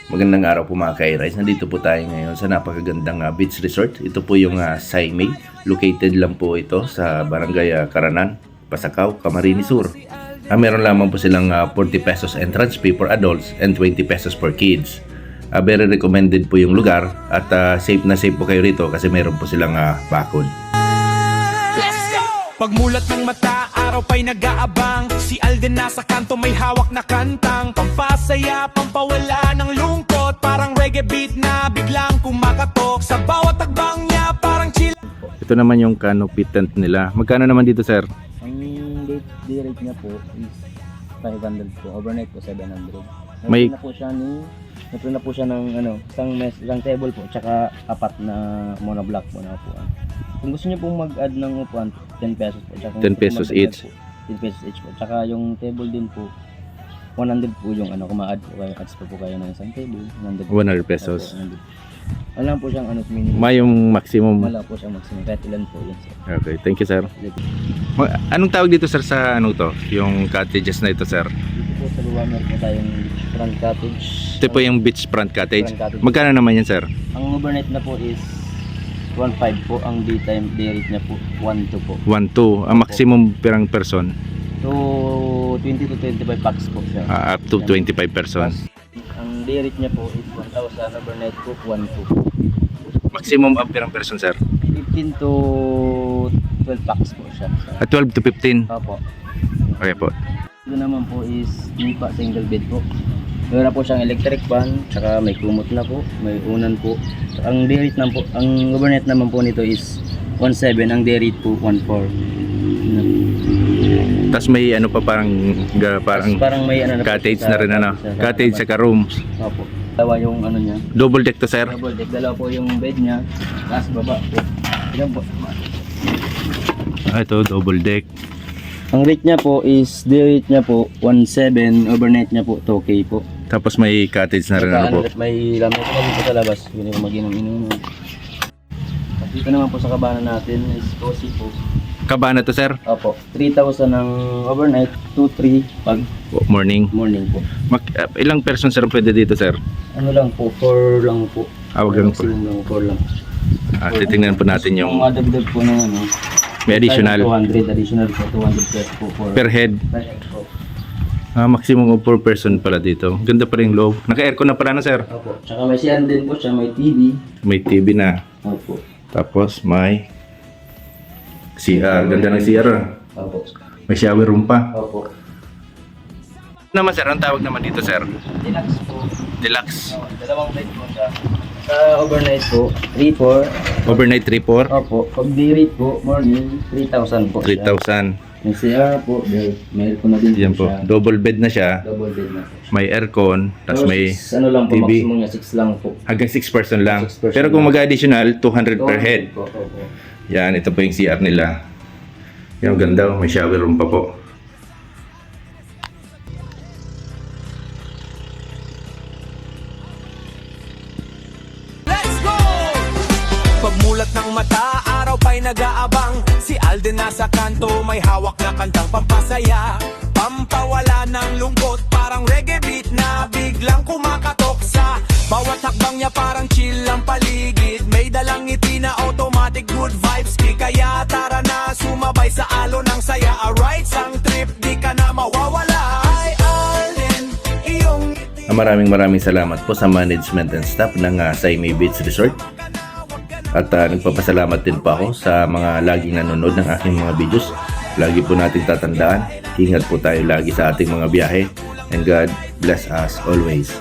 Magandang araw po mga ka-Rice. Nandito po tayo ngayon sa napakagandang beach resort. Ito po yung Saimay. Located lang po ito sa Barangay Caranan, Pasakaw, Camarines Sur. Meron lamang po silang 40 pesos entrance fee for adults and 20 pesos for kids. Very recommended po yung lugar at safe na safe po kayo rito kasi meron po silang bakod. Pagmulat ng mata, araw pa'y nag-aabang. Si Alden nasa kanto, may hawak na kantang pampasaya, pampawala ng lungkot. Parang reggae beat na biglang kumakatok. Sa bawat tagbang niya, parang chill. Ito naman yung canopy tent nila. Magkano naman dito, sir? Ang day rate niya po is 500 po. Overnight po 700. May- Nagpro na po siya ng isang table po, tsaka apat na monoblock po na upuan. Kung gusto niyo pong mag-add ng upuan, 10 pesos po. Tsaka 10 pesos each. 10 pesos each po. Tsaka yung table din po, 100 po yung kung ma-add po kayo, adds po kayo ng isang table, 100 pesos. Wala po siyang minimum. May yung maximum. Wala po siyang maximum. Kahit ilan po yun, sir. Okay, thank you, sir. Anong tawag dito, sir, sa to? Yung cottages na ito, sir? Dito po sa luwa meron po tayong front cottage. Ito po yung beachfront cottage. Front cottage. Magkano naman yan, sir? Ang overnight na po is 1.5 po. Ang daytime day rate niya po 1.2 po. 1-2. Ang maximum perang person, So 20 to 25 packs po siya. up to 25 person. Ang day rate niya po is 1,000. Overnight po 1.2. Maximum up perang person, sir? 15 to 12 packs po siya. 12 to 15. Opo. Okay po. Ito naman po is nipa single bed po. Meron po siyang electric fan, tsaka may kumot na po, may unan po. Ang day rate naman po, ang overnight naman po nito is 1.7, ang day rate po 1.4. Tapos may pa parang Parang may cottage po na rin cottage sa room. Opo. Dalawa yung niya. Double deck to, sir. Double deck, dalawa po yung bed niya. Taas baba po. Yan po. Ito double deck. Ang rate niya po is, day rate niya po 1.7, overnight niya po 2K po. Tapos may cottage na rin po. May lamay po dito sa labas. Hindi ko mag-inom-inom. At dito naman po sa kabana natin is cozy po. Kabana to, sir? Opo, 3,000 ang overnight, 2-3 pag Morning. morning po. Ilang person, sir, pwede dito, sir? Ano lang po, 4 lang po. Wag lang po. Maximum lang, 4 lang. Titingnan po natin yung Kung madagdag po ng may additional 200 additional po, 200 pesos po for per head. per head po. Maximum of 4 person pala dito. Ganda pa rin loob. Naka-aircon na pala na, sir. Opo, tsaka may CR din po siya, may TV. May TV na. Opo. Tapos may CR. Ganda ng CR. Opo. May shower room pa. Opo. Naman, sir, ang tawag naman dito, sir? Deluxe po. Deluxe. Dalawang bed po siya. Sa overnight po, 3-4. Overnight 3-4. Opo. Pag day rate po, morning, 3,000 po siya. 3,000. May CR po, may aircon na din Yan po. siya. Double bed na siya. Double bed na po. May aircon. Tapos may ano lang po, TV. maximum niya 6 lang po. Hanggang 6 person lang. 6 person Pero kung lang. mag-additional, 200 per head. Po, opo. Yan, ito po yung CR nila. Yan, ganda. May shower room pa po. Let's go! Pagmulat ng mata, araw pa'y nag-aabang. Si Alden nasa kanto, may hawak na kantang pampasaya, pampawala ng lungkot. Parang reggae beat na biglang kumakatok. Sa bawat hakbang niya parang chill ang paligid. May dalang ngiti na automatic good vibes. Di kaya tara na sumabay sa alon ng saya. Alright, sang trip, di ka na mawawala. Ay Alden, iyong ngiti. Maraming salamat po sa management and staff ng Saimay Beach Resort. At nagpapasalamat din po ako sa mga laging nanonood ng aking mga videos. Lagi po natin tatandaan, ingat po tayo lagi sa ating mga biyahe. And God bless us always.